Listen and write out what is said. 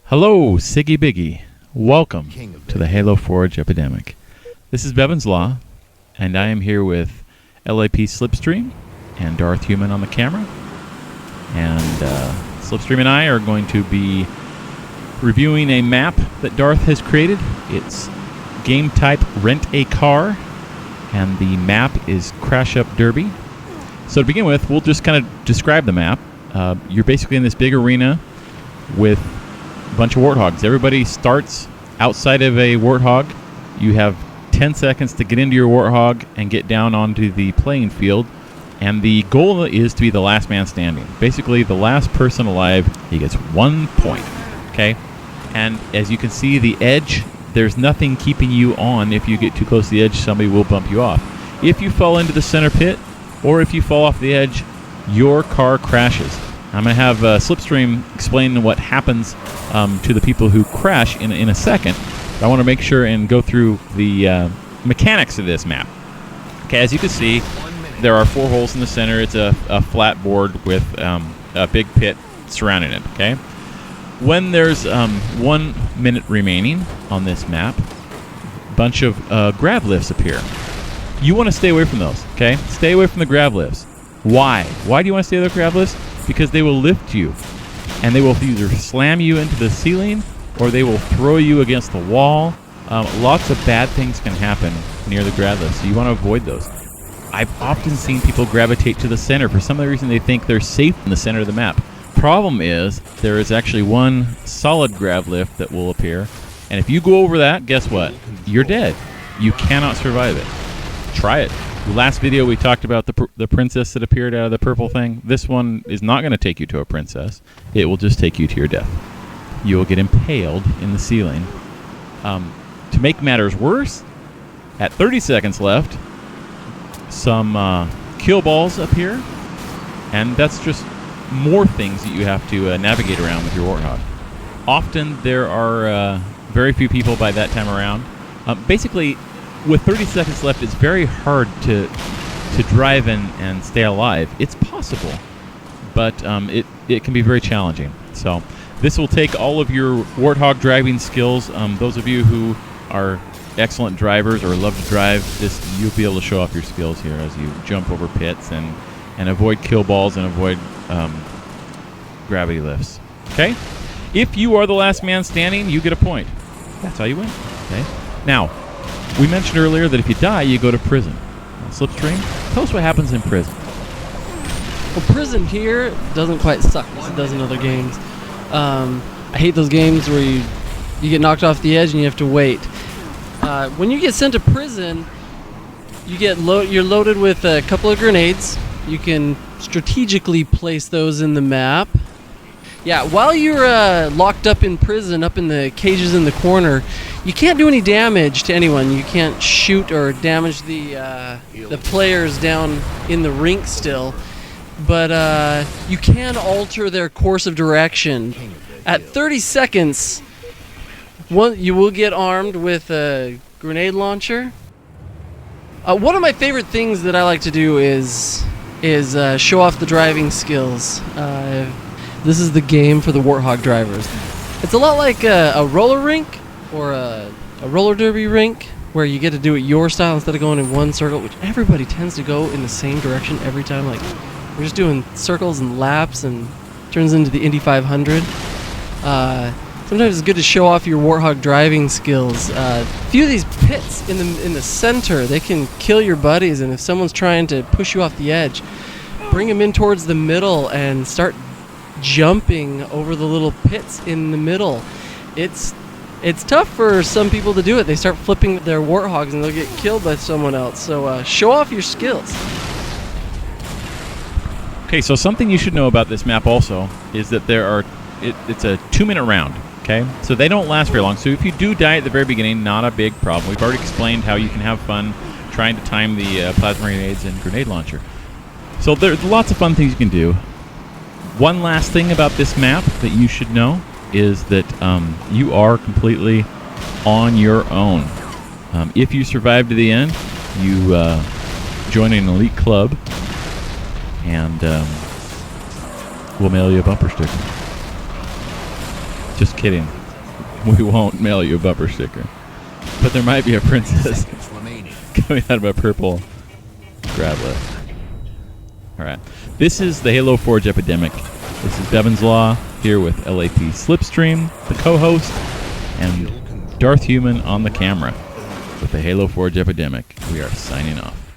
Hello, Siggy Biggy. Welcome to the Halo Forge epidemic. This is BevansLaw, and I am here with LAP Slippstream and Darth Human on the camera. And Slippstream and I are going to be reviewing a map that Darth has created. It's Gametype Rent a Car, and the map is Crash Up Derby. So to begin with, we'll just kind of describe the map. You're basically in this big arena with a bunch of warthogs. Everybody starts outside of a warthog. You have 10 seconds to get into your warthog and get down onto the playing field. And the goal is to be the last man standing. Basically, the last person alive, he gets 1 point. Okay? And as you can see, the edge, there's nothing keeping you on. If you get too close to the edge, somebody will bump you off. If you fall into the center pit, or if you fall off the edge, your car crashes. I'm going to have Slipstream explain what happens to the people who crash in a second. I want to make sure and go through the mechanics of this map. Okay, as you can see, there are 4 holes in the center. It's a flat board with a big pit surrounding it. Okay, when there's 1 minute remaining on this map, a bunch of grab lifts appear. You want to stay away from those. Okay, stay away from the grab lifts. Why? Why do you want to stay away from the grab lifts? Because they will lift you, and they will either slam you into the ceiling or they will throw you against the wall. Lots of bad things can happen near the grab lift, so you want to avoid those. I've often seen people gravitate to the center. For some reason, they think they're safe in the center of the map. Problem is, there is actually one solid grab lift that will appear, and if you go over that, guess what? You're dead. You cannot survive it. Try it. The last video we talked about the princess that appeared out of the purple thing. This one is not going to take you to a princess. It will just take you to your death. You will get impaled in the ceiling. To make matters worse, at 30 seconds left, some kill balls appear, and that's just more things that you have to navigate around with your warthog. Often there are very few people by that time around. Basically, with 30 seconds left, it's very hard to drive and stay alive. It's possible, but it can be very challenging. So this will take all of your warthog driving skills. Those of you who are excellent drivers or love to drive, you'll be able to show off your skills here as you jump over pits and avoid kill balls and avoid gravity lifts. Okay? If you are the last man standing, you get a point. That's how you win. Okay? Now, we mentioned earlier that if you die, you go to prison. Slipstream, tell us what happens in prison. Well, prison here doesn't quite suck as it does in other games. I hate those games where you get knocked off the edge and you have to wait. When you get sent to prison, you're loaded with a couple of grenades. You can strategically place those in the map. Yeah, while you're locked up in prison, up in the cages in the corner, you can't do any damage to anyone. You can't shoot or damage the players down in the rink still, but you can alter their course of direction. At 30 seconds, you will get armed with a grenade launcher. One of my favorite things that I like to do is show off the driving skills. This is the game for the warthog drivers. It's a lot like a roller rink or a roller derby rink where you get to do it your style instead of going in one circle, which everybody tends to go in the same direction every time. Like, we're just doing circles and laps and turns into the Indy 500. Sometimes it's good to show off your warthog driving skills. A few of these pits in the center, they can kill your buddies, and if someone's trying to push you off the edge, bring them in towards the middle and start jumping over the little pits in the middle. It's tough for some people to do it. They start flipping their warthogs and they'll get killed by someone else. So show off your skills. Okay, so something you should know about this map also is that it's a 2-minute round. Okay, so they don't last very long. So if you do die at the very beginning, not a big problem. We've already explained how you can have fun trying to time the plasma grenades and grenade launcher. So there's lots of fun things you can do. One last thing about this map that you should know is that you are completely on your own. If you survive to the end, you join an elite club, and we'll mail you a bumper sticker. Just kidding. we won't mail you a bumper sticker. But there might be a princess coming out of a purple grablet. Alright. This is the Halo Forge Epidemic. This is BevansLaw here with LAP Slippstream, the co-host, and Darth Human on the camera with the Halo Forge Epidemic. We are signing off.